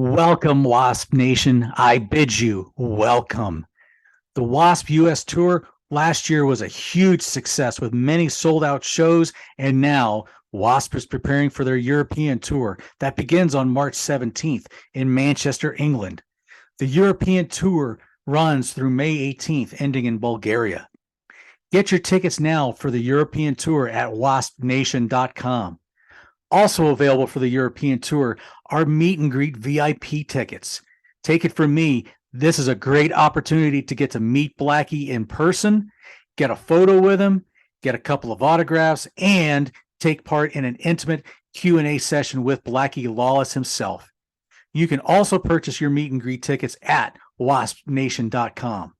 Welcome, W.A.S.P Nation. I bid you welcome. The W.A.S.P US tour last year was a huge success with many sold out shows, and now W.A.S.P is preparing for their European tour that begins on March 17th in Manchester, England. The European tour runs through May 18th, ending in Bulgaria. Get your tickets now for the European tour at waspnation.com. Also available for the European tour are meet and greet VIP tickets. Take it from me, this is a great opportunity to get to meet Blackie in person, get a photo with him, get a couple of autographs, and take part in an intimate Q&A session with Blackie Lawless himself. You can also purchase your meet and greet tickets at waspnation.com.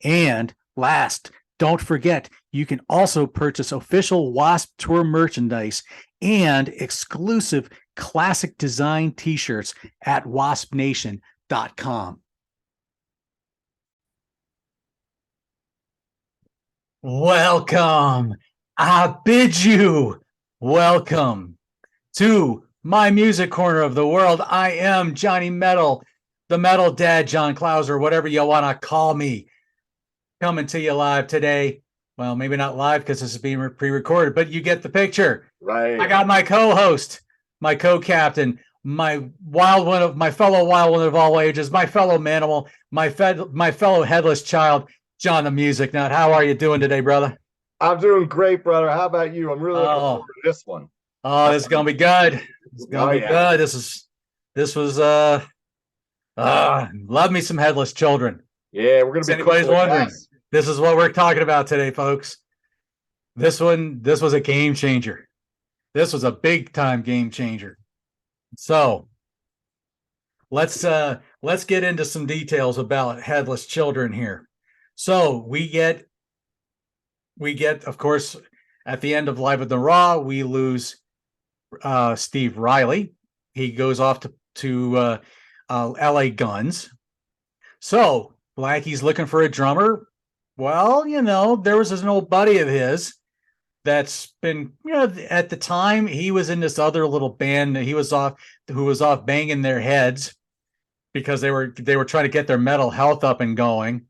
And last, don't forget, you can also purchase official W.A.S.P tour merchandise and exclusive classic design t-shirts at waspnation.com. Welcome. I bid you welcome to my music corner of the world. I am Johnny Metal, the Metal Dad, John Clauser, whatever you want to call me. Coming to you live today. Well, maybe not live because this is being pre-recorded, but you get the picture. Right. I got my co-host, my co-captain, my fellow wild one of all ages, my fellow manimal, my fellow headless child, John the Music Nut. How are you doing today, brother? I'm doing great, brother. How about you? I'm really looking forward to this one. Oh, this is gonna be good. It's gonna be good. This was love me some Headless Children. Yeah, we're gonna be anybody's wondering. This is what we're talking about today, folks. This was a game changer. This was a big time game changer. So let's get into some details about Headless Children here. So we get, of course, at the end of Live at the Raw, we lose Steve Riley. He goes off to LA Guns. So Blackie's looking for a drummer. Well, there was an old buddy of his that's been, at the time he was in this other little band that who was off banging their heads because they were trying to get their mental health up and going.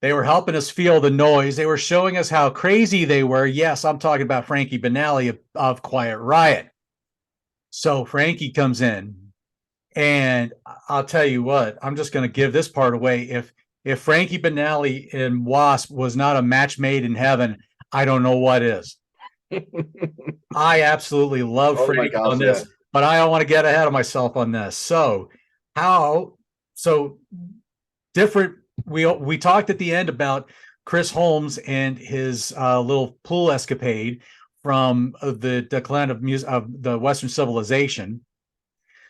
They were helping us feel the noise. They were showing us how crazy they were. Yes, I'm talking about Frankie Banali of Quiet Riot. So Frankie comes in, and I'll tell you what, I'm just going to give this part away. If Frankie Banali in W.A.S.P was not a match made in heaven, I don't know what is. I absolutely love Frankie on this, but I don't want to get ahead of myself on this. So different. We talked at the end about Chris Holmes and his little pool escapade from the decline of the Western civilization.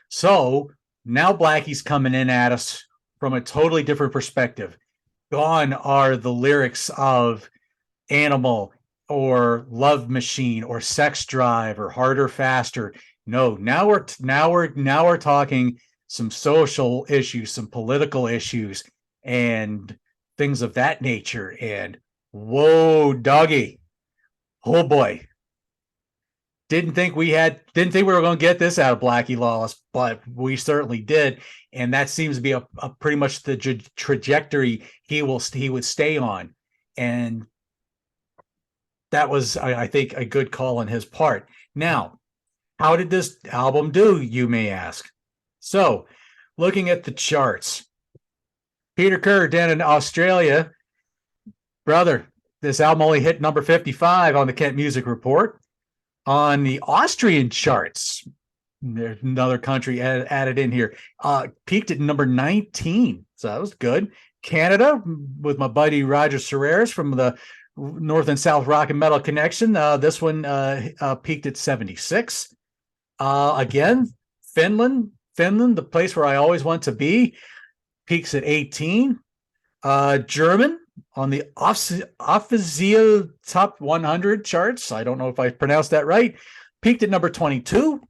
So now Blackie's coming in at us from a totally different perspective. Gone are the lyrics of Animal or Love Machine or Sex Drive or Harder Faster. No, now we're talking some social issues, some political issues, and things of that nature. And whoa, doggy, oh boy. Didn't think we were going to get this out of Blackie Lawless, but we certainly did. And that seems to be a pretty much the trajectory he would stay on. And that was, I think, a good call on his part. Now, how did this album do, you may ask? So, looking at the charts, Peter Kerr down in Australia, brother, this album only hit number 55 on the Kent Music Report. On the Austrian charts, there's another country added in here, peaked at number 19. So that was good. Canada, with my buddy Roger Serrers from the North and South Rock and Metal Connection, this one peaked at 76. Again, Finland, the place where I always want to be, peaks at 18. German, on the official top 100 charts, I don't know if I pronounced that right, peaked at number 22.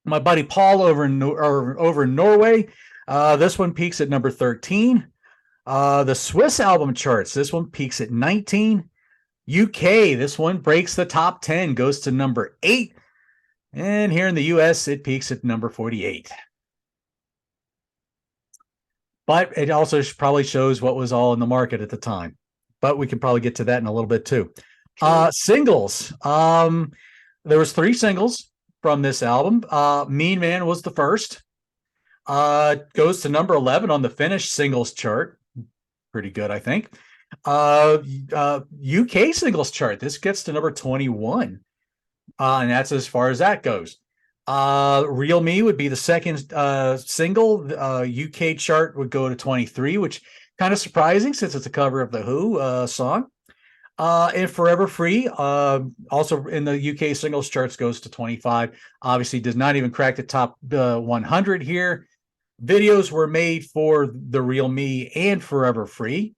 My buddy Paul over in Norway, this one peaks at number 13. The Swiss album charts, this one peaks at 19. UK, this one breaks the top 10, goes to number 8. And here in the US, it peaks at number 48. but it also probably shows what was all in the market at the time. But we can probably get to that in a little bit too. Singles. There was 3 singles from this album. Mean Man was the first. Goes to number 11 on the Finnish singles chart. Pretty good, I think. UK singles chart. This gets to number 21. And that's as far as that goes. Real Me would be the second single. UK chart would go to 23, which kind of surprising since it's a cover of the Who song. And Forever Free, also in the UK singles charts, goes to 25. Obviously, does not even crack the top 100 here. Videos were made for The Real Me and Forever Free.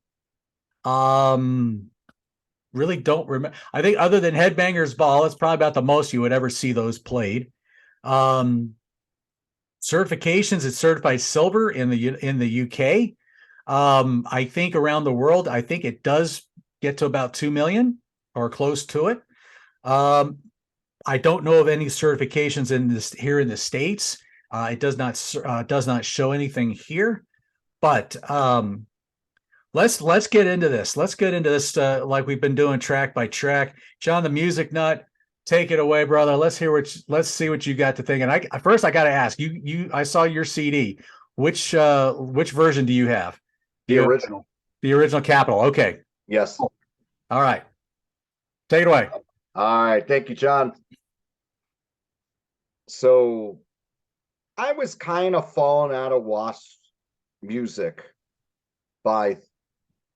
Really don't remember. I think other than Headbangers Ball, it's probably about the most you would ever see those played. Certifications, it's certified silver in the UK. I think around the world, I think it does get to about 2 million or close to it. I don't know of any certifications in this here in the States. It does not show anything here, but let's get into this. Let's get into this like we've been doing track by track. John, the music nut, take it away, brother. Let's see what you got to think. And I got to ask you. I saw your CD. Which version do you have? The original. The original Capitol. Okay. Yes. All right. Take it away. All right. Thank you, John. So I was kind of falling out of W.A.S.P music by the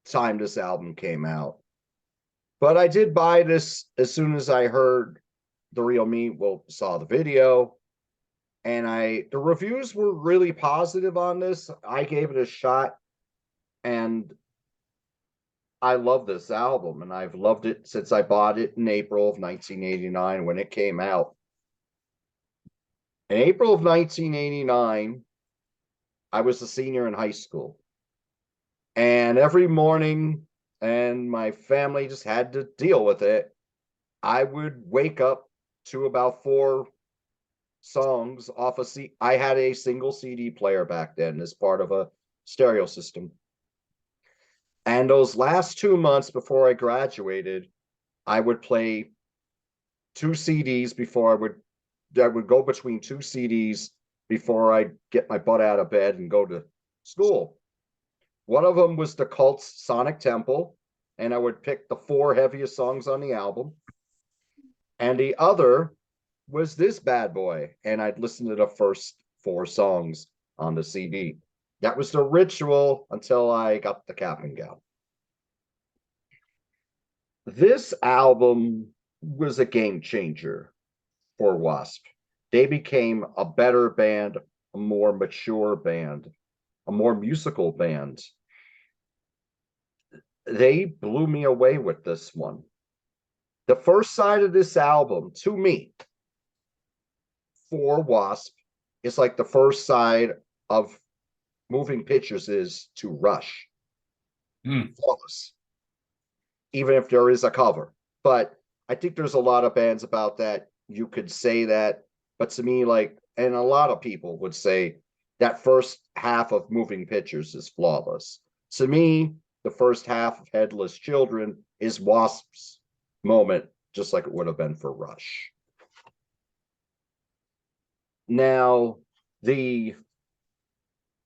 time this album came out. But I did buy this as soon as I heard The Real Me, saw the video. And the reviews were really positive on this. I gave it a shot. And I love this album, and I've loved it since I bought it in April of 1989 when it came out. In April of 1989, I was a senior in high school. And every morning, and my family just had to deal with it, I would wake up to about 4 songs off a CD. I had a single CD player back then as part of a stereo system. And those last 2 months before I graduated, I would play 2 CDs before I would go between 2 CDs before I get my butt out of bed and go to school. One of them was the Cult's Sonic Temple, and I would pick the 4 heaviest songs on the album. And the other was this bad boy, and I'd listen to the first 4 songs on the CD. That was the ritual until I got the cap and gown. This album was a game changer for W.A.S.P. They became a better band, a more mature band, a more musical band. They blew me away with this one. The first side of this album, to me, for W.A.S.P, is like the first side of Moving Pictures is to Rush. Flawless. Even if there is a cover. But I think there's a lot of bands about that. You could say that. But to me, and a lot of people would say that first half of Moving Pictures is flawless. To me, the first half of Headless Children is W.A.S.P's moment, just like it would have been for Rush. Now, the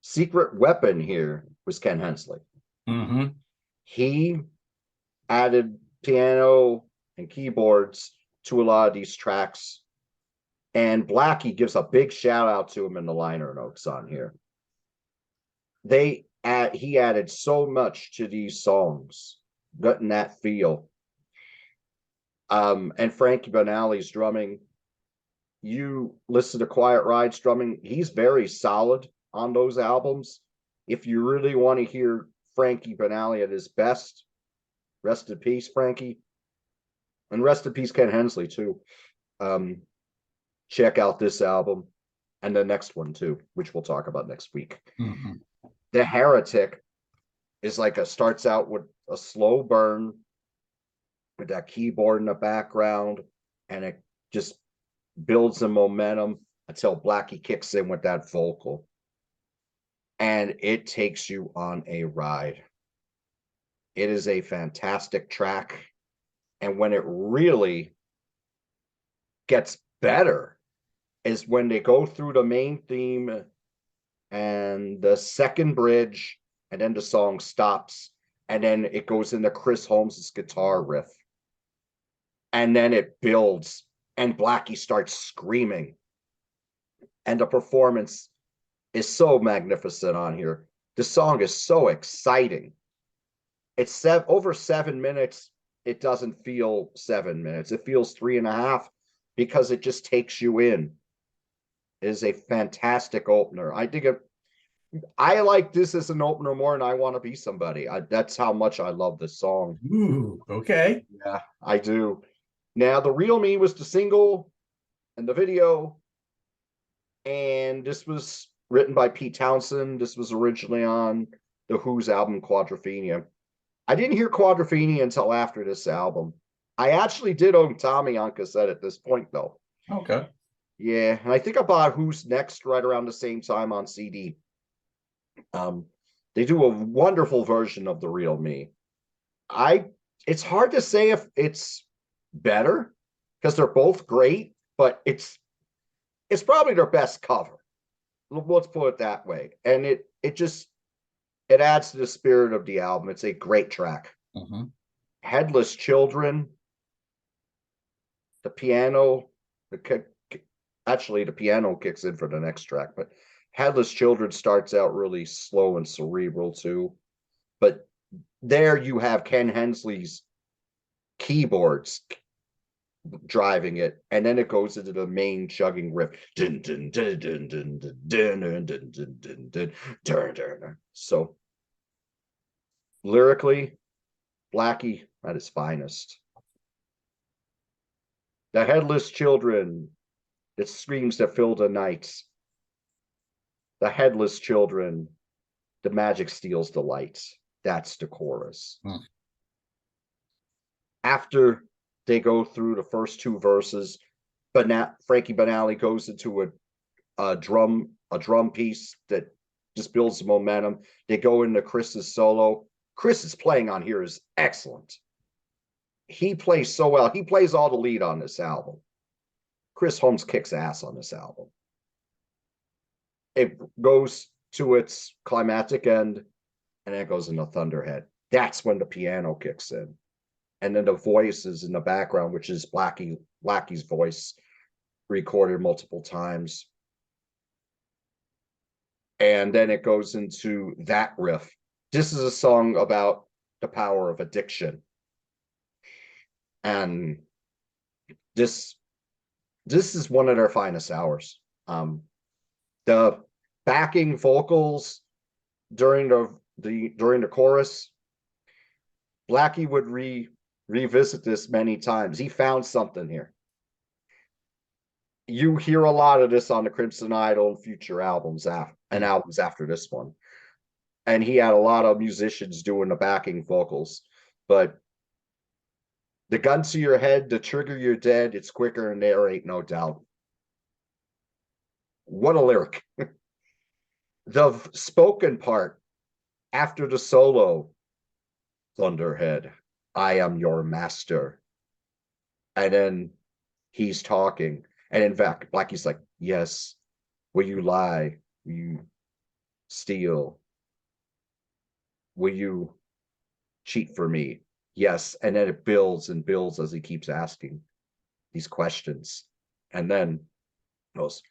secret weapon here was Ken Hensley. Mm-hmm. He added piano and keyboards to a lot of these tracks. And Blackie gives a big shout out to him in the liner notes on here. He added so much to these songs, getting that feel. And Frankie Banali's drumming. You listen to Quiet Ride's drumming, he's very solid on those albums. If you really want to hear Frankie Banali at his best, rest in peace, Frankie. And rest in peace, Ken Hensley, too. Check out this album and the next one, too, which we'll talk about next week. Mm-hmm. The Heretic is starts out with a slow burn with that keyboard in the background, and it just builds the momentum until Blackie kicks in with that vocal. and it takes you on a ride. It is a fantastic track. And when it really gets better is when they go through the main theme and the second bridge, and then the song stops, and then it goes into Chris Holmes's guitar riff. And then it builds, and Blackie starts screaming. And the performance is so magnificent on here. The song is so exciting. It's over 7 minutes. It doesn't feel 7 minutes. It feels 3.5 because it just takes you in. It is a fantastic opener. I like this as an opener more than I Want to Be Somebody. That's how much I love this song. Ooh, okay. Yeah, I do. Now, The Real Me was the single and the video, and this was written by Pete Townsend. This was originally on the Who's album Quadrophenia. I didn't hear Quadrophenia until after this album. I actually did own Tommy on cassette at this point, though. Okay. Yeah, and I think I bought Who's Next right around the same time on CD. They do a wonderful version of The Real Me. It's hard to say if it's better because they're both great, but it's probably their best cover. Let's put it that way. And it adds to the spirit of the album. It's a great track. Mm-hmm. Headless Children, the piano, actually the piano kicks in for the next track, but Headless Children starts out really slow and cerebral too. But there you have Ken Hensley's keyboards driving it, and then it goes into the main chugging riff. So lyrically, Blackie at his finest. The Headless Children, the screams that fill the nights. The Headless Children, the magic steals the lights. That's the chorus. After they go through the first two verses, Frankie Banali goes into a drum piece that just builds the momentum. They go into Chris's solo. Chris's playing on here is excellent. He plays so well. He plays all the lead on this album. Chris Holmes kicks ass on this album. It goes to its climactic end, and then it goes into Thunderhead. That's when the piano kicks in. And then the voices in the background, which is Blackie's voice recorded multiple times. And then it goes into that riff. This is a song about the power of addiction. And this is one of their finest hours. The backing vocals during the chorus, Blackie would revisit this many times. He found something here. You hear a lot of this on the Crimson Idol and future albums after this one. And he had a lot of musicians doing the backing vocals. But the gun to your head, the trigger you're dead, it's quicker and there ain't no doubt. What a lyric. The spoken part after the solo, Thunderhead, I am your master. And then he's talking. And in fact, Blackie's like, yes, will you lie? Will you steal? Will you cheat for me? Yes. And then it builds and builds as he keeps asking these questions. And then goes,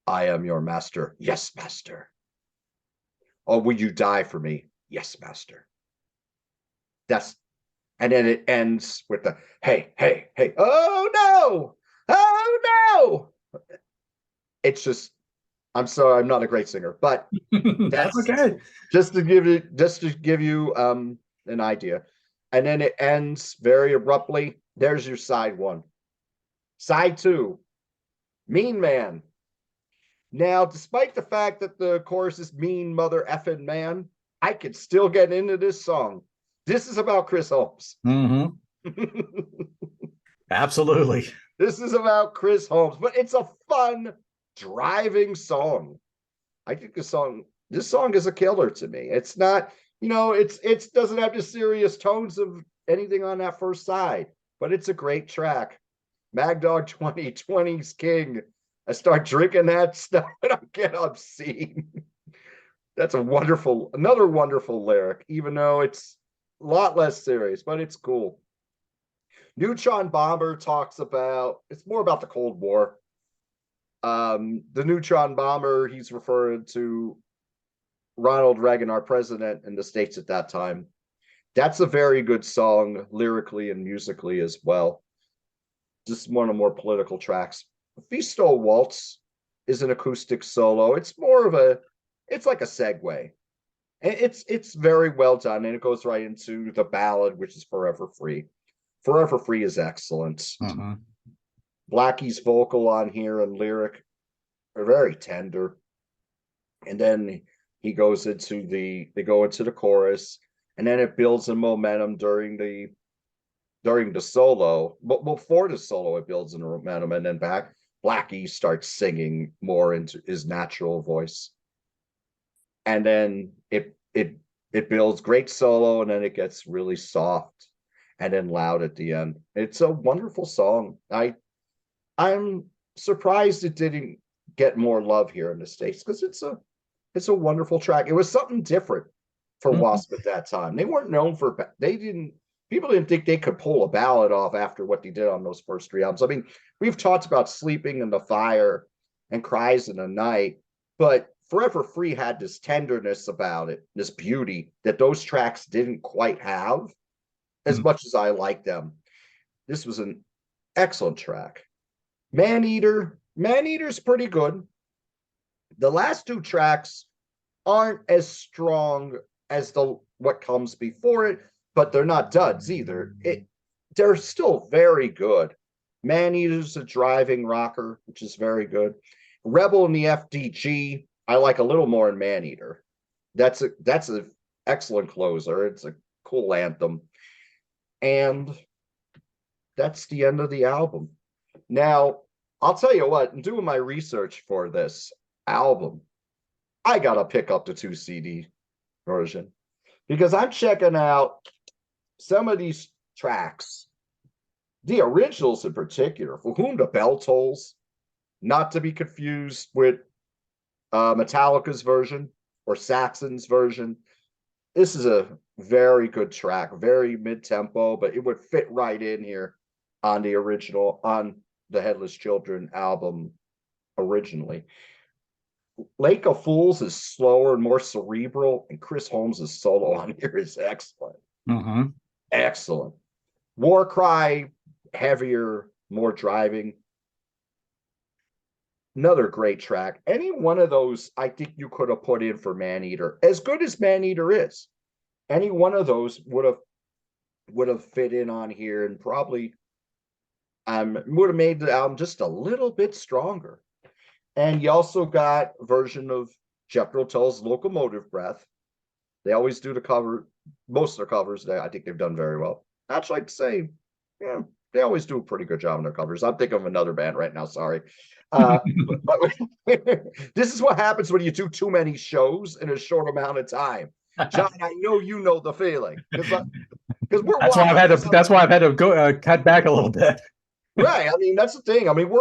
I am your master. Yes, master. Oh, will you die for me? Yes, master. And then it ends with the hey, hey, hey, oh no, oh no. It's just, I'm sorry, I'm not a great singer, but That's okay. Just to give you an idea. And then it ends very abruptly. There's your side one. Side two, Mean Man. Now, despite the fact that the chorus is mean mother effing man, I could still get into this song. This is about Chris Holmes. Mm-hmm. Absolutely. This is about Chris Holmes, but it's a fun, driving song. I think the song this song is a killer to me. It's not, it's doesn't have the serious tones of anything on that first side, but it's a great track. Mag Dog 2020's King. I start drinking that stuff and I get obscene. That's another wonderful lyric, even though it's a lot less serious, but it's cool. Neutron Bomber talks about, it's more about the Cold War. The Neutron Bomber, he's referring to Ronald Reagan, our president in the States at that time. That's a very good song, lyrically and musically as well. Just one of the more political tracks. Festo Waltz is an acoustic solo. It's more of it's like a segue. It's very well done, and it goes right into the ballad, which is Forever Free. Forever Free is excellent. Blackie's vocal on here and lyric are very tender. And then he goes into they go into the chorus, and then it builds in momentum during the solo. But before the solo, it builds in momentum, and then Blackie starts singing more into his natural voice. And then it builds great solo, and then it gets really soft and then loud at the end. It's a wonderful song. I'm surprised it didn't get more love here in the States, because it's a wonderful track. It was something different for W.A.S.P at that time. They weren't known for people didn't think they could pull a ballad off after what they did on those first three albums. I mean, we've talked about Sleeping in the Fire and Cries in the Night, but Forever Free had this tenderness about it, this beauty that those tracks didn't quite have, as much as I like them. This was an excellent track. Maneater's pretty good. The last two tracks aren't as strong as what comes before it, but they're not duds either. They're still very good. Maneater's a driving rocker, which is very good. Rebel in the FDG, I like a little more in Maneater. That's an excellent closer. It's a cool anthem. And that's the end of the album. Now, I'll tell you what, in doing my research for this album, I gotta pick up the 2 CD version, because I'm checking out some of these tracks, the originals in particular, For Whom the Bell Tolls, not to be confused with Metallica's version or Saxon's version. This is a very good track, very mid-tempo, but it would fit right in here on the Headless Children album originally. Lake of Fools is slower and more cerebral, and Chris Holmes' solo on here is excellent. Excellent. War Cry, heavier, more driving. Another great track. Any one of those, I think you could have put in for Maneater. As good as Maneater is, any one of those would have fit in on here, and probably would have made the album just a little bit stronger. And you also got a version of Jethro Tull's Locomotive Breath. They always do the cover, most of their covers. I think they've done very well. Actually, I'd say, yeah, they always do a pretty good job on their covers. I'm thinking of another band right now, sorry. But this is what happens when you do too many shows in a short amount of time. John, I know you know the feeling, because we're that's why I've had to go cut back a little bit. Right. I mean, that's the thing. I mean,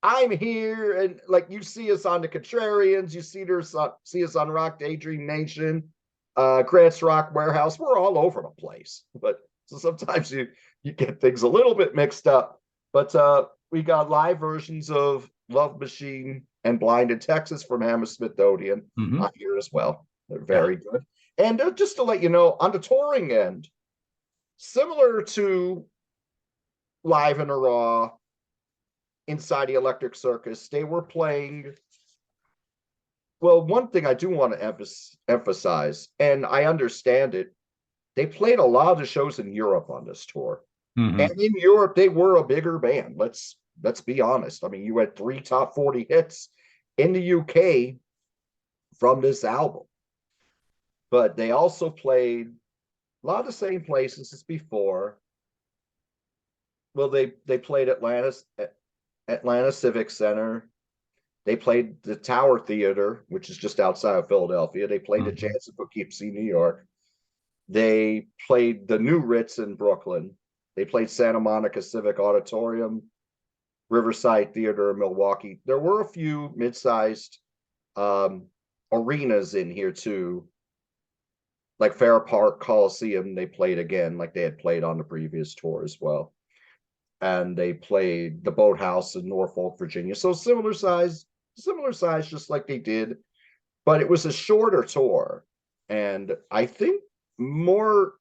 I'm here, and like, you see us on the Contrarians, you see us on Rock Daydream Nation, Grant's Rock Warehouse. We're all over the place, but so sometimes you get things a little bit mixed up. But we got live versions of Love Machine and Blind in Texas from Hammersmith Odeon on here as well. They're very good. And just to let you know, on the touring end, similar to Live in a Raw, Inside the Electric Circus, they were playing. Well, one thing I do want to emphasize, and I understand it, they played a lot of the shows in Europe on this tour. And in Europe, they were a bigger band. Let's be honest. I mean, you had 3 top 40 hits in the UK from this album. But they also played a lot of the same places as before. Well, they played Atlanta Civic Center. They played the Tower Theater, which is just outside of Philadelphia. They played the Jazz in Poughkeepsie, New York. They played the New Ritz in Brooklyn. They played Santa Monica Civic Auditorium, Riverside Theater in Milwaukee. There were a few mid-sized arenas in here too, like Fair Park Coliseum. They played again, like they had played on the previous tour as well. And they played the Boathouse in Norfolk, Virginia. So similar size, just like they did, but it was a shorter tour. And I think more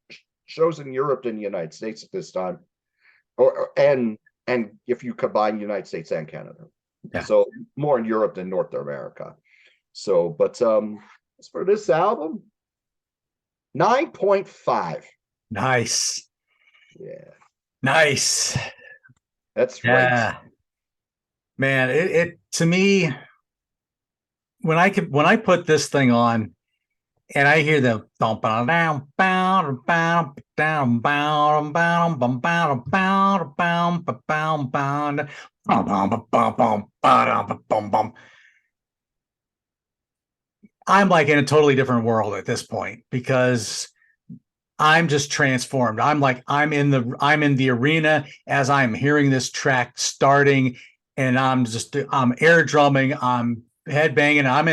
shows in Europe than the United States at this time, and if you combine United States and Canada, Yeah. so more in Europe than North America. So, but as for this album, 9.5. Nice. Yeah, Nice. that's right. Yeah. Man, it to me, when I put this thing on and I hear the I'm like in a totally different world at this point because I'm just transformed. I'm like I'm in the arena as I'm hearing this track starting, and I'm air drumming, I'm headbanging. I'm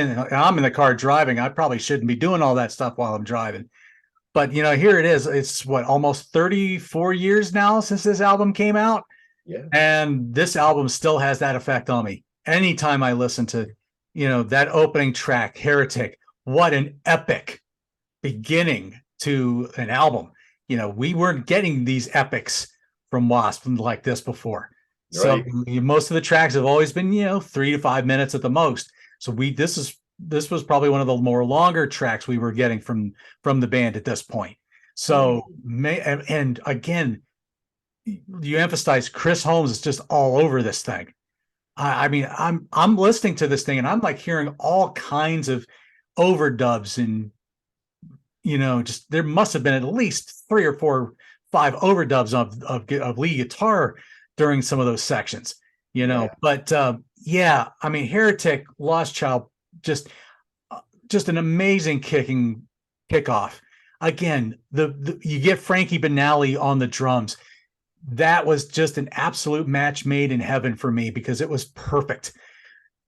in the car driving. I probably shouldn't be doing all that stuff while I'm driving, but here it is. It's what, almost 34 years now since this album came out, Yeah, and this album still has that effect on me. Anytime I listen to that opening track, Heretic, what an epic beginning to an album. We weren't getting these epics from W.A.S.P like this before. So right. most of the tracks have always been 3 to 5 minutes at the most. So this was probably one of the more longer tracks we were getting from the band at this point. So and again, you emphasize Chris Holmes is just all over this thing. I mean, I'm listening to this thing and I'm like hearing all kinds of overdubs and just there must have been at least 3 or 4, 5 overdubs of lead guitar during some of those sections. But yeah, I mean, Heretic, Lost Child, just an amazing kickoff. Again, you get Frankie Banali on the drums. That was just an absolute match made in heaven for me because it was perfect,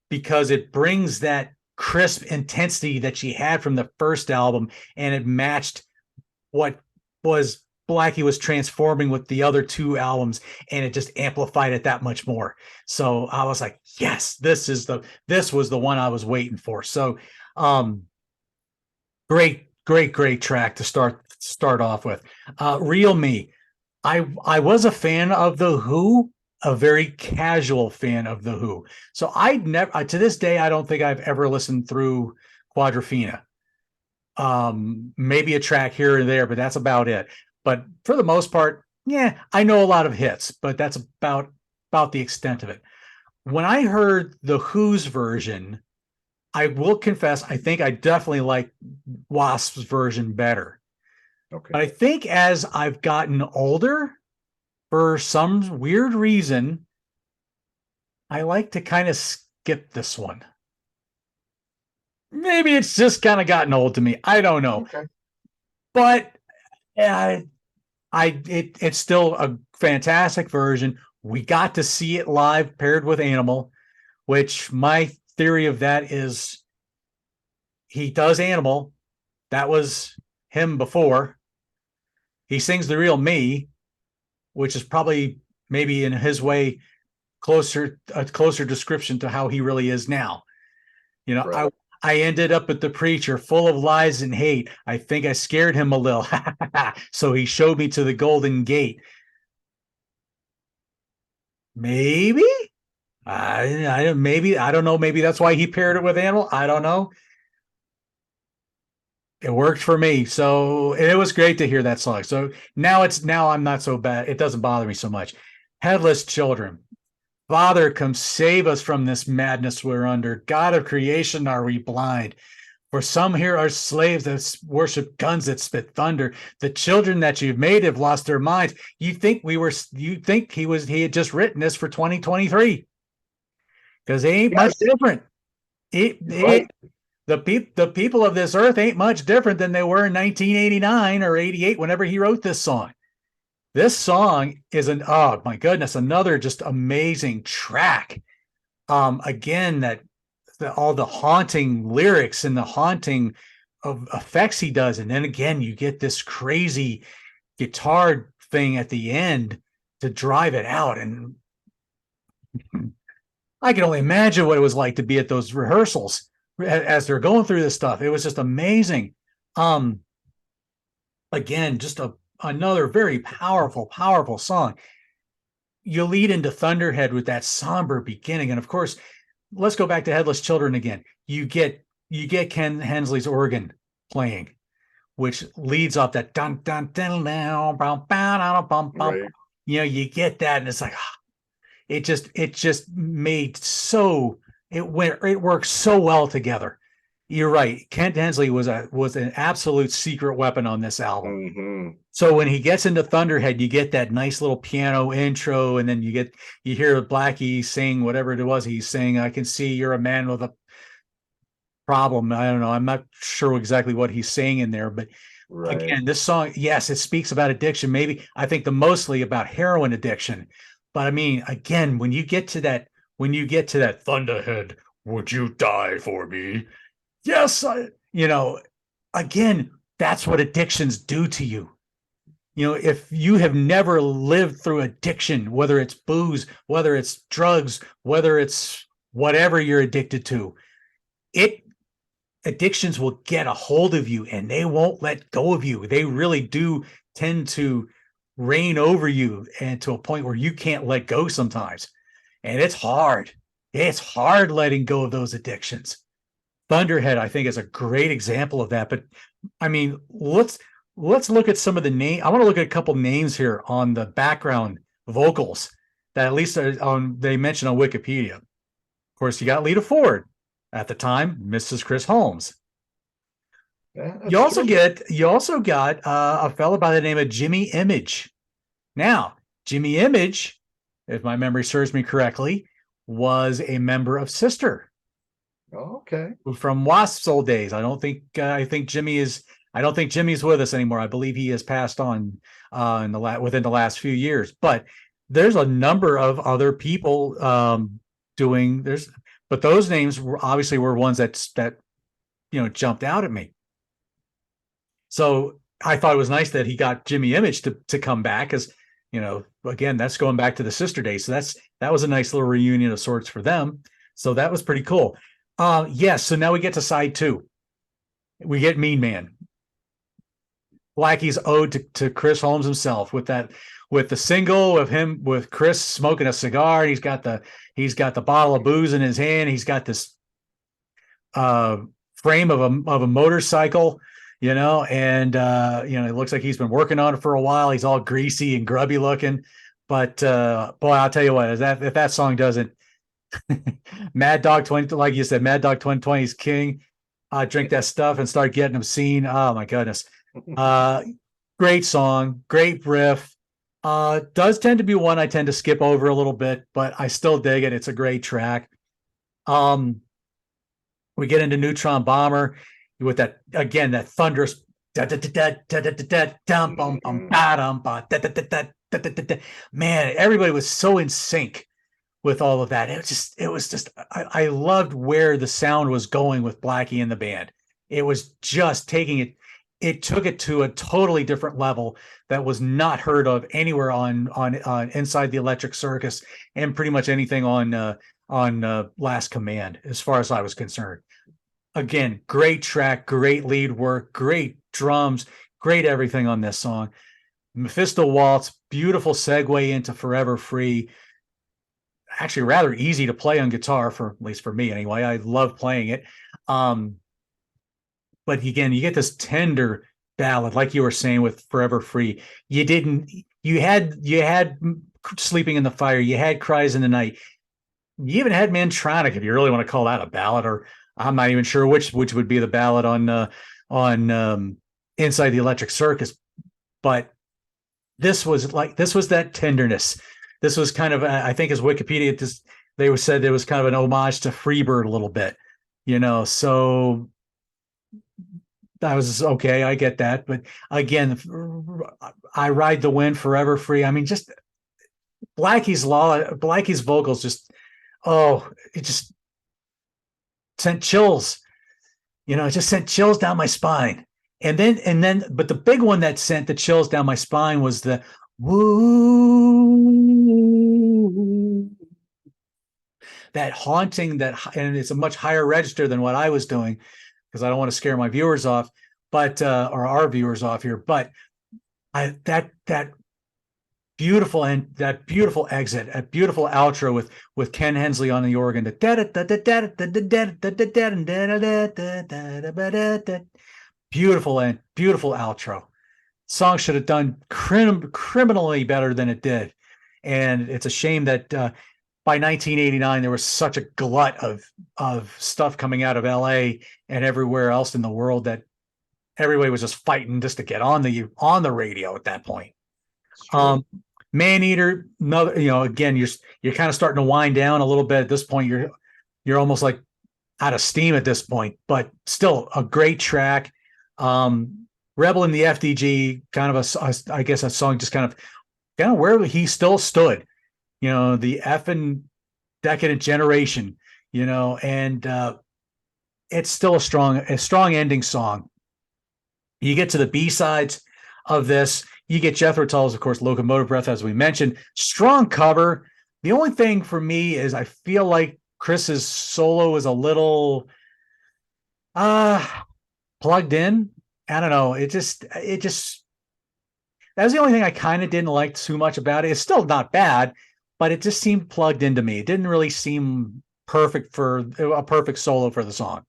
because it brings that crisp intensity that she had from the first album, and it matched what was Blackie was transforming with the other 2 albums, and it just amplified it that much more. So I was like, yes, this was the one I was waiting for. So great track to start off with. Real Me. I was a fan of The Who, a very casual fan of The Who. So I'd never, to this day, I don't think I've ever listened through Quadrophenia. Maybe a track here or there, but that's about it. But for the most part, yeah, I know a lot of hits, but that's about the extent of it. When I heard The Who's version, I will confess, I think I definitely like W.A.S.P's version better. Okay. But I think as I've gotten older, for some weird reason, I like to kind of skip this one. Maybe it's just kind of gotten old to me. I don't know. Okay. But it's still a fantastic version. We got to see it live paired with Animal, which my theory of that is he does Animal. That was him before. He sings The Real Me, which is probably maybe in his way a closer description to how he really is now. Right. I ended up at the preacher full of lies and hate. I think I scared him a little. So he showed me to the golden gate. Maybe I don't know. Maybe that's why he paired it with Animal. I don't know. It worked for me. So it was great to hear that song. So now I'm not so bad. It doesn't bother me so much. Headless Children. Father, come save us from this madness we're under. God of creation, are we blind? For some here are slaves that worship guns that spit thunder. The children that you've made have lost their minds. You think he had just written this for 2023? Because they ain't much different. it Right. the people of this earth ain't much different than they were in 1989 or 88 whenever he wrote this song. This song is oh my goodness, another just amazing track. Again, all the haunting lyrics and the haunting of effects he does, and then again you get this crazy guitar thing at the end to drive it out. And I can only imagine what it was like to be at those rehearsals as they're going through this stuff. It was just amazing. Um, Again, just another very powerful song. You lead into Thunderhead with that somber beginning, and of course, let's go back to Headless Children again. You get Ken Hensley's organ playing, which leads off that dun dun dun down, bum, bum, bum, bum. Right. You get that, and it's like it just made so it works so well together. You're right. Kent Hensley was an absolute secret weapon on this album. Mm-hmm. So when he gets into Thunderhead, you get that nice little piano intro, and then you hear Blackie sing whatever it was he's saying. I can see you're a man with a problem. I don't know. I'm not sure exactly what he's saying in there, but Right. again, this song, yes, it speaks about addiction. Maybe I think mostly about heroin addiction. But I mean, again, when you get to that Thunderhead, would you die for me? Yes, again, that's what addictions do to you. If you have never lived through addiction, whether it's booze, whether it's drugs, whether it's whatever you're addicted to, it addictions will get a hold of you and they won't let go of you. They really do tend to reign over you, and to a point where you can't let go sometimes. And it's hard. It's hard letting go of those addictions. Thunderhead, I think, is a great example of that. But I mean, let's look at some of the name. I want to look at a couple names here on the background vocals that at least they mention on Wikipedia. Of course, you got Lita Ford at the time, Mrs. Chris Holmes. Yeah, You that's also true. got a fellow by the name of Jimmy Image. Now, Jimmy Image, if my memory serves me correctly, was a member of Sister Okay. from W.A.S.P's old days. I don't think Jimmy's with us anymore. I believe he has passed on within the last few years. But there's a number of other people but those names were ones that jumped out at me. So I thought it was nice that he got Jimmy Image to come back, because again, that's going back to the Sister days. So that was a nice little reunion of sorts for them. So that was pretty cool. Yes. So now we get to side two. We get Mean Man. Blackie's ode to Chris Holmes himself with the single of him with Chris smoking a cigar. He's got the bottle of booze in his hand. He's got this frame of a motorcycle, and it looks like he's been working on it for a while. He's all greasy and grubby looking. But boy, I'll tell you what, if that song doesn't Mad Dog 20, like you said, Mad Dog 2020 is king. Drink that stuff and start getting obscene. Oh my goodness. Uh, Great song, great riff. Does tend to be one I tend to skip over a little bit, but I still dig it. It's a great track. We get into Neutron Bomber with that again, that thunderous man. Everybody was so in sync with all of that. It was just I loved where the sound was going with Blackie and the band. It was just it took it to a totally different level that was not heard of anywhere on Inside the Electric Circus, and pretty much anything on Last Command, as far as I was concerned. Again, great track, great lead work, great drums, great everything on this song. Mephisto Waltz, beautiful segue into Forever Free. Actually, rather easy to play on guitar, at least for me anyway. I love playing it. But again, you get this tender ballad, like you were saying with Forever Free. You had Sleeping in the Fire, you had Cries in the Night. You even had Mantronic, if you really want to call that a ballad, or I'm not even sure which would be the ballad on Inside the Electric Circus. But this was that tenderness. This was kind of, I think, as Wikipedia they said it was kind of an homage to Freebird a little bit. So that was okay. I get that. But again, I Ride the Wind, Forever Free. I mean, just Blackie's vocals just, oh, it just sent chills. It just sent chills down my spine. But the big one that sent the chills down my spine was the woo, that haunting, and it's a much higher register than what I was doing because I don't want to scare my viewers off, or our viewers off here. But that beautiful, and that beautiful exit, a beautiful outro with Ken Hensley on the organ. Beautiful, and beautiful outro. Song should have done criminally better than it did, and it's a shame that by 1989 there was such a glut of stuff coming out of LA and everywhere else in the world that everybody was just fighting just to get on the radio at that point. Maneater, another, again, you're kind of starting to wind down a little bit at this point. You're almost like out of steam at this point, but still a great track. Rebel in the FDG, kind of I guess a song just kind of where he still stood, the effing decadent generation, and it's still a strong ending song. You get to the B-sides of this, you get Jethro Tull's, of course, Locomotive Breath, as we mentioned. Strong cover. The only thing for me is I feel like Chris's solo is a little plugged in. I don't know. It just that's the only thing I kind of didn't like too much about it. It's still not bad, but it just seemed plugged into me. It didn't really seem perfect for a perfect solo for the song.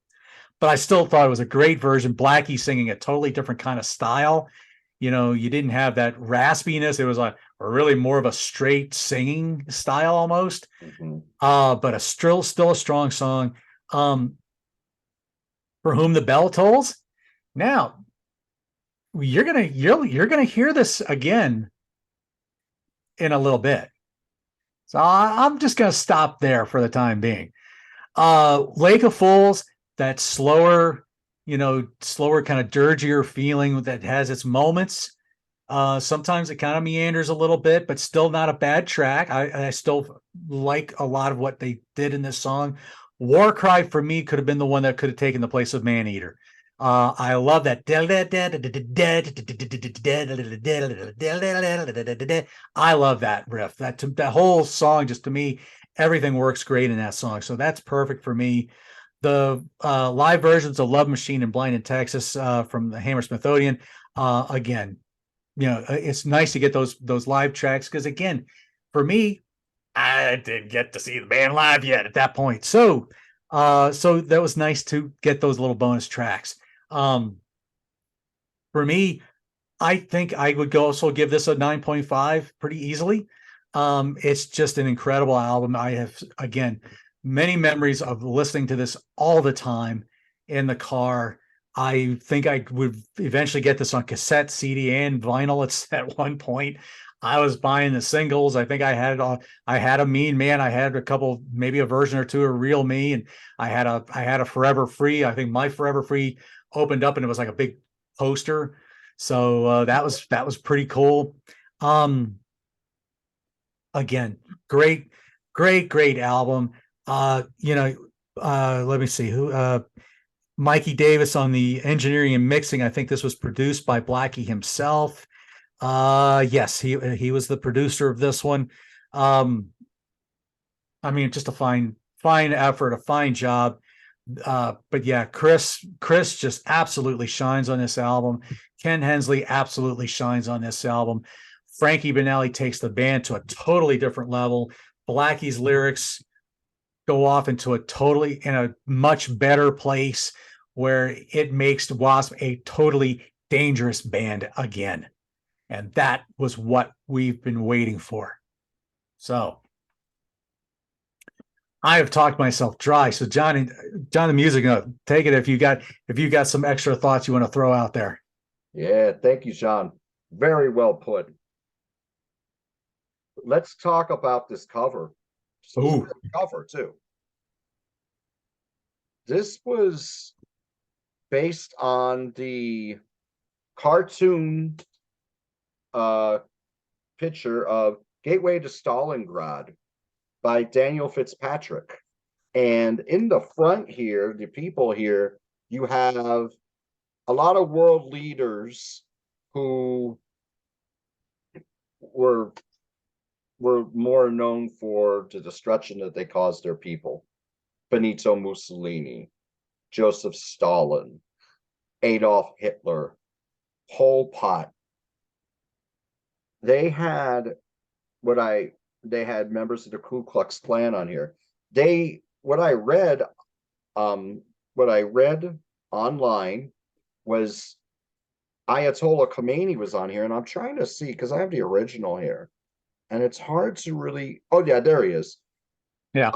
But I still thought it was a great version. Blackie singing a totally different kind of style. You didn't have that raspiness. It was really more of a straight singing style almost. But still a strong song. For Whom the Bell Tolls. Now, you're gonna hear this again in a little bit. So I'm just gonna stop there for the time being. Lake of Fools, that slower kind of dirgier feeling that has its moments. Sometimes it kind of meanders a little bit, but still not a bad track. I still like a lot of what they did in this song. War Cry for me could have been the one that could have taken the place of Maneater. I love that. I love that riff. That whole song, just to me, everything works great in that song. So that's perfect for me. The live versions of Love Machine and Blind in Texas from the Hammersmith Odeon, again, it's nice to get those live tracks because, again, for me, I didn't get to see the band live yet at that point. So that was nice to get those little bonus tracks. For me, I think I would also give this a 9.5 pretty easily. It's just an incredible album. I have, again, many memories of listening to this all the time in the car. I think I would eventually get this on cassette, CD, and vinyl. At one point. I was buying the singles. I think I had it all. I had a Mean Man. I had a couple, maybe a version or two of Real Me, and I had a Forever Free. I think my Forever Free opened up and it was like a big poster. So that was pretty cool. Again, great album. Let me see who. Mikey Davis on the engineering and mixing. I think this was produced by Blackie himself. Yes, he was the producer of this one. I mean, just a fine effort, a fine job. But yeah, Chris just absolutely shines on this album. Ken Hensley absolutely shines on this album. Frankie Banali takes the band to a totally different level. Blackie's lyrics go off in a much better place where it makes W.A.S.P a totally dangerous band again. And that was what we've been waiting for. So I have talked myself dry. So John the music, take it if you got some extra thoughts you want to throw out there. Yeah, thank you, John. Very well put. Let's talk about this cover. Ooh. Cover too. This was based on the cartoon picture of Gateway to Stalingrad by Daniel Fitzpatrick. And in the front here, the people here, you have a lot of world leaders who were more known for the destruction that they caused their people. Benito Mussolini, Joseph Stalin, Adolf Hitler, Pol Pot. They had they had members of the Ku Klux Klan on here. What I read online was Ayatollah Khomeini was on here, and I'm trying to see because I have the original here, and it's hard to really. Oh yeah, there he is. Yeah,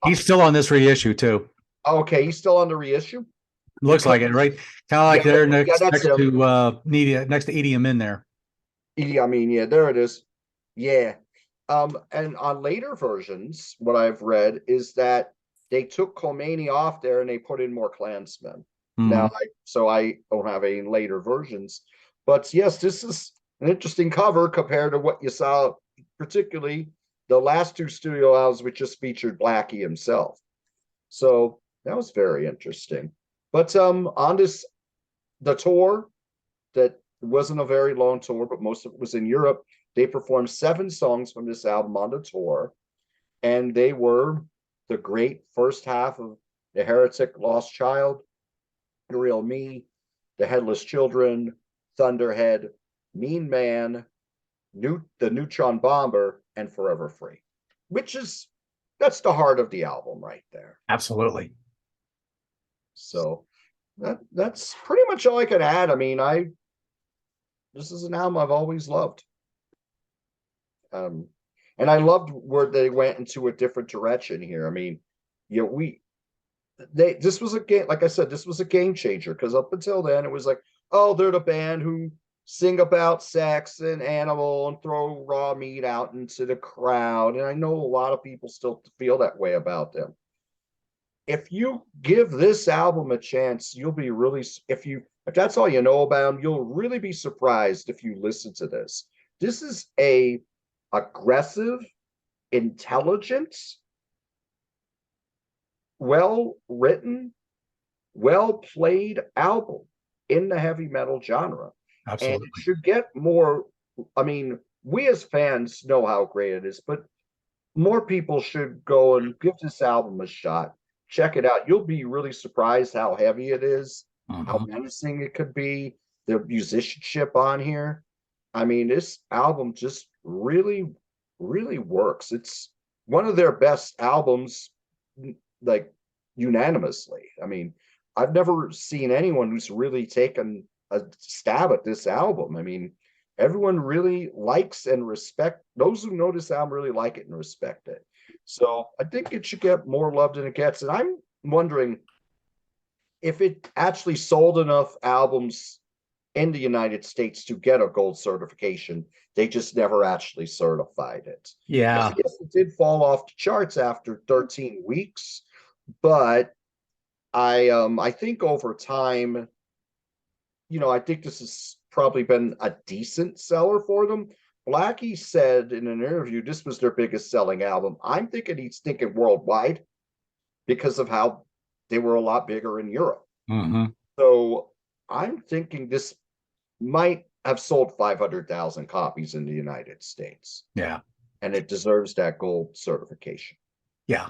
he's still on this reissue too. Okay, he's still on the reissue. Looks like it, right? Kind of like Yeah, they're that's next him. to next to Idi Amin there. Idi Amin, yeah, there it is. Yeah. And on later versions, what I've read is that they took Khomeini off there and they put in more Klansmen. Now, I don't have any later versions, but yes, this is an interesting cover compared to what you saw, particularly the last two studio albums, which just featured Blackie himself. So that was very interesting. But on the tour that wasn't a very long tour, but most of it was in Europe. They performed 7 songs from this album on the tour, and they were the great first half of The Heretic, Lost Child, The Real Me, The Headless Children, Thunderhead, Mean Man, The Neutron Bomber, and Forever Free, that's the heart of the album right there. Absolutely. So that's pretty much all I could add. I mean, this is an album I've always loved. And I loved where they went into a different direction here. I mean, this was a game, like I said, this was a game changer because up until then it was like, oh, they're the band who sing about sex and animal and throw raw meat out into the crowd. And I know a lot of people still feel that way about them. If you give this album a chance, you'll be really, if that's all you know about them, you'll really be surprised if you listen to this. This is a aggressive, intelligent, well written, well played album in the heavy metal genre. Absolutely. And it should get more. I mean, we as fans know how great it is, but more people should go and give this album a shot. Check it out. You'll be really surprised how heavy it is, how menacing it could be, the musicianship on here. I mean, this album just really, really works. It's one of their best albums, like unanimously. I mean, I've never seen anyone who's really taken a stab at this album. I mean, everyone really likes and respect those who know this album really like it and respect it. So I think it should get more love than it gets. And I'm wondering if it actually sold enough albums in the United States to get a gold certification. They just never actually certified it. Yeah. Yes, it did fall off the charts after 13 weeks, but I think over time, I think this has probably been a decent seller for them. Blackie said in an interview this was their biggest selling album. I'm thinking he's thinking worldwide because of how they were a lot bigger in Europe. So I'm thinking this might have sold 500,000 copies in the United States. Yeah. And it deserves that gold certification. Yeah.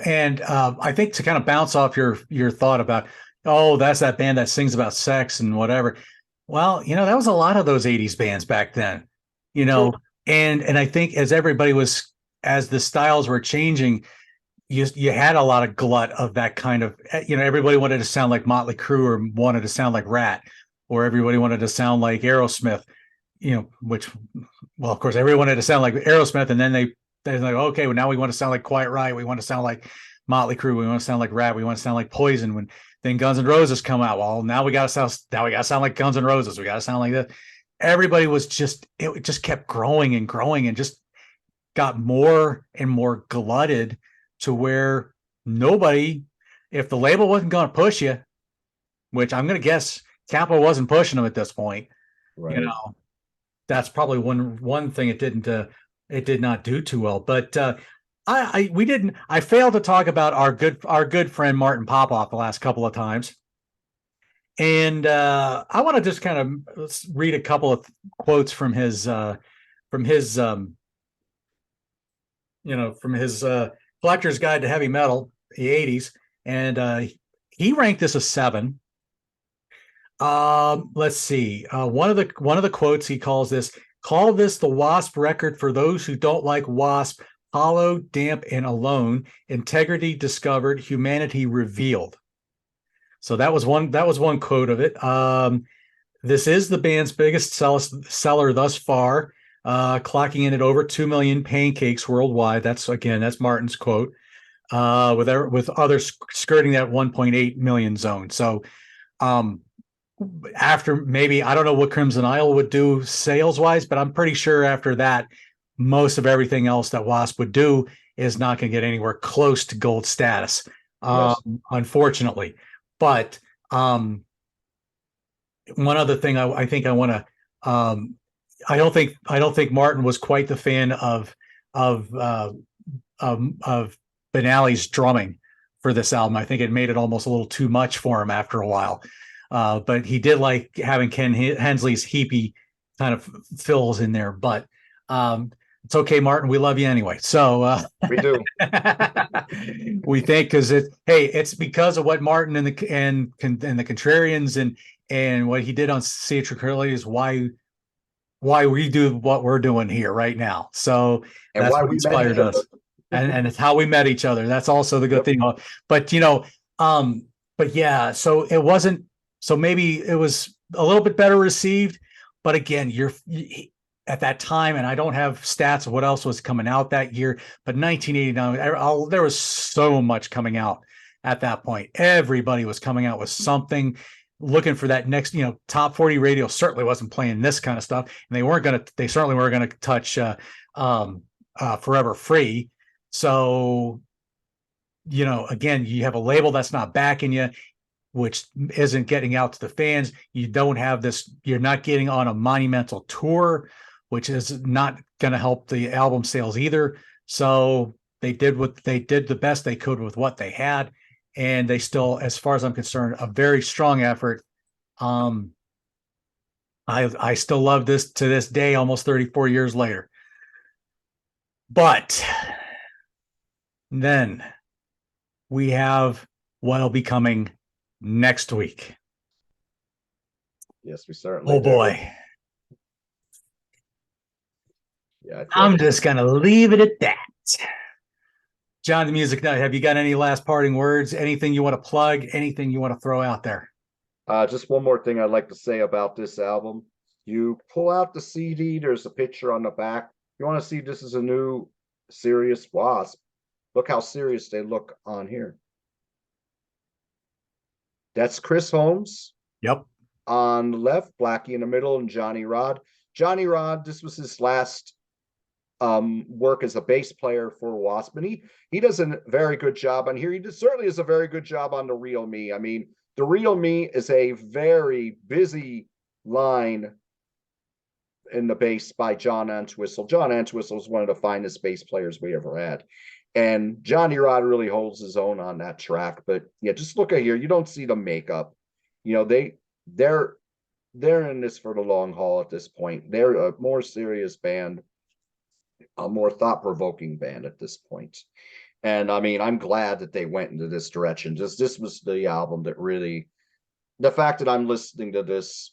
And I think to kind of bounce off your thought about, oh, that's that band that sings about sex and whatever. Well, that was a lot of those 80s bands back then, Sure. and I think as the styles were changing, you had a lot of glut of that kind of, everybody wanted to sound like Motley Crue or wanted to sound like Rat, or everybody wanted to sound like Aerosmith, which, well, of course, everyone wanted to sound like Aerosmith. And then they're like, okay, well, now we want to sound like Quiet Riot. We want to sound like Motley Crue. We want to sound like Rat. We want to sound like Poison. When then Guns N' Roses come out, well, now we got to sound like Guns N' Roses. We got to sound like this. Everybody was it just kept growing and growing and just got more and more glutted to where nobody, if the label wasn't going to push you, which I'm going to guess Capitol wasn't pushing them at this point, you Right. know, that's probably one thing it did not do too well. But I we didn't I failed to talk about our good friend Martin Popoff the last couple of times. And I want to just kind of read a couple of quotes from his from his collector's guide to heavy metal, the 80s. And he ranked this a 7. Let's see. One of the quotes he calls this, call this the W.A.S.P record for those who don't like W.A.S.P, hollow, damp, and alone, integrity discovered, humanity revealed. So that was one quote of it. This is the band's biggest seller thus far, clocking in at over 2 million pancakes worldwide. That's Martin's quote, with others skirting that 1.8 million zone. So um, after maybe, I don't know what Crimson Isle would do sales wise, but I'm pretty sure after that, most of everything else that W.A.S.P would do is not going to get anywhere close to gold status, Yes. unfortunately. But one other thing I think I want to I don't think Martin was quite the fan of of Benally's drumming for this album. I think it made it almost a little too much for him after a while. But he did like having Ken Hensley's heapy kind of fills in there. But it's okay, Martin. We love you anyway. So We do. we think because it's because of what Martin and the Contrarians and what he did on Theatrical Curly is why we do what we're doing here right now. So And that's why what we met inspired each other. us. And it's how we met each other. That's also the good Yep. thing. But um, but yeah, so it wasn't, so maybe it was a little bit better received. But again, at that time, and I don't have stats of what else was coming out that year, but 1989, there was so much coming out at that point. Everybody was coming out with something, looking for that next, top 40 radio certainly wasn't playing this kind of stuff. And they certainly weren't going to touch Forever Free. So, again, you have a label that's not backing you, which isn't getting out to the fans. You don't have this, you're not getting on a monumental tour, which is not going to help the album sales either. So they did the best they could with what they had. And they still, as far as I'm concerned, a very strong effort. I still love this to this day, almost 34 years later. But then we have what'll be coming next week. Yes, we certainly Oh do. boy. Yeah, I'm just going to leave it at that. John, the Music Nut, have you got any last parting words? Anything you want to plug? Anything you want to throw out there? Just one more thing I'd like to say about this album. You pull out the CD, there's a picture on the back. You want to see this is a new serious W.A.S.P. Look how serious they look on here. That's Chris Holmes Yep. on the left, Blackie in the middle, and Johnny Rod. Johnny Rod, this was his last work as a bass player for W.A.S.P. And he does a very good job on here. He certainly does a very good job on The Real Me. I mean, The Real Me is a very busy line in the bass by John Entwistle. John Entwistle is one of the finest bass players we ever had. And Johnny Rod really holds his own on that track. But yeah, just look at here. You don't see the makeup. They're in this for the long haul at this point. They're a more serious band, a more thought-provoking band at this point. And I mean, I'm glad that they went into this direction. Just this was the album that really, the fact that I'm listening to this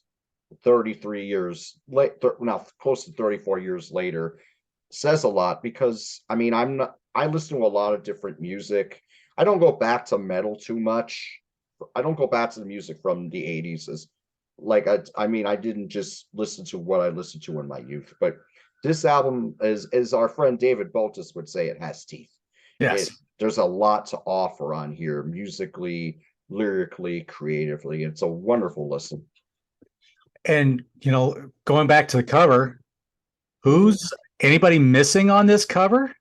33 years late, now close to 34 years later, says a lot. Because I mean, I listen to a lot of different music. I don't go back to metal too much. I don't go back to the music from the 80s as like I mean, I didn't just listen to what I listened to in my youth, but this album, as our friend David Boltis would say, it has teeth. Yes. There's a lot to offer on here, musically, lyrically, creatively. It's a wonderful listen. And, going back to the cover, Mhm. who's anybody missing on this cover?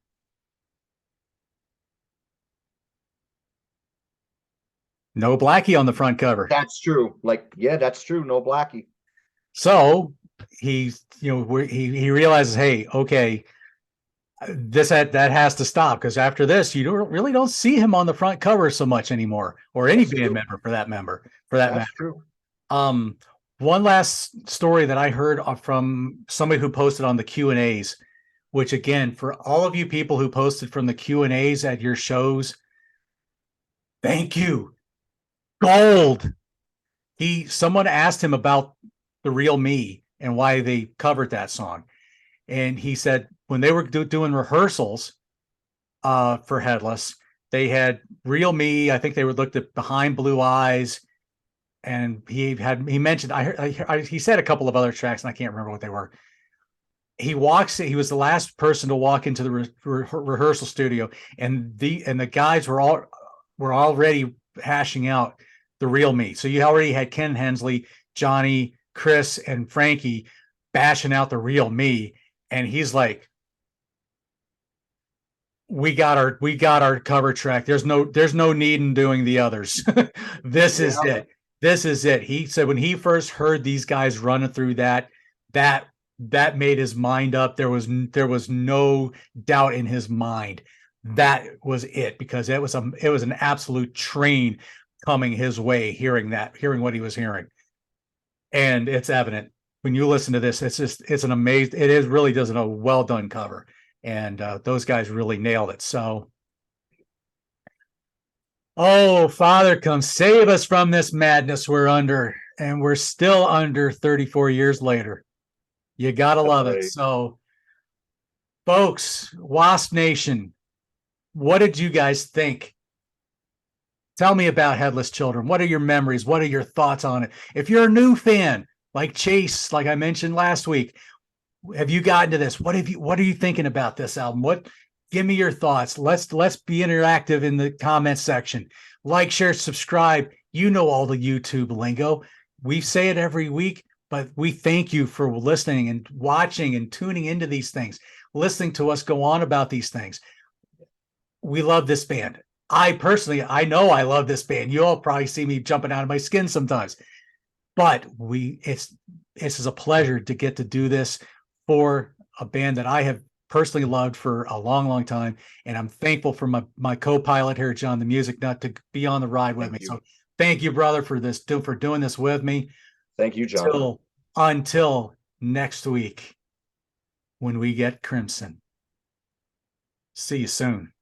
No Blackie on the front cover. That's true. Like, yeah, that's true. No Blackie. So he's, he realizes, hey, okay, that has to stop, because after this, you don't see him on the front cover so much anymore, or any That's band true. member for that matter. That's true. Um, one last story that I heard from somebody who posted on the Q&As, which again, for all of you people who posted from the Q&As at your shows, thank you. Gold. Someone asked him about The Real Me and why they covered that song. And he said when they were doing rehearsals for Headless, they had Real Me. I think they were looked at Behind Blue Eyes, and he mentioned he said a couple of other tracks, and I can't remember what they were. He was the last person to walk into the rehearsal studio, and the guys were already hashing out The Real Me. So you already had Ken Hensley, Johnny, Chris, and Frankie bashing out The Real Me, and he's like, we got our cover track. There's no need in doing the others. This is Yeah. it. This is it. He said when he first heard these guys running through that that made his mind up. There was no doubt in his mind. That was it, because it was an absolute train coming his way, hearing what he was hearing. And it's evident when you listen to this. It's an amazing, it is really does a well done cover. And those guys really nailed it. So, oh, Father, come save us from this madness we're under. And we're still under 34 years later. You got to love it. So, folks, W.A.S.P Nation, what did you guys think? Tell me about Headless Children. What are your memories? What are your thoughts on it? If you're a new fan, like Chase, like I mentioned last week, have you gotten to this? What are you thinking about this album? Give me your thoughts. Let's be interactive in the comments section. Like, share, subscribe. You know all the YouTube lingo. We say it every week, but we thank you for listening and watching and tuning into these things, listening to us go on about these things. We love this band. I personally, I know I love this band. You all probably see me jumping out of my skin sometimes, but it's a pleasure to get to do this for a band that I have personally loved for a long, long time. And I'm thankful for my co-pilot here, John, the music nut, to be on the ride with me. So thank you, brother, for doing this with me. Thank you, John. Until next week, when we get Crimson. See you soon.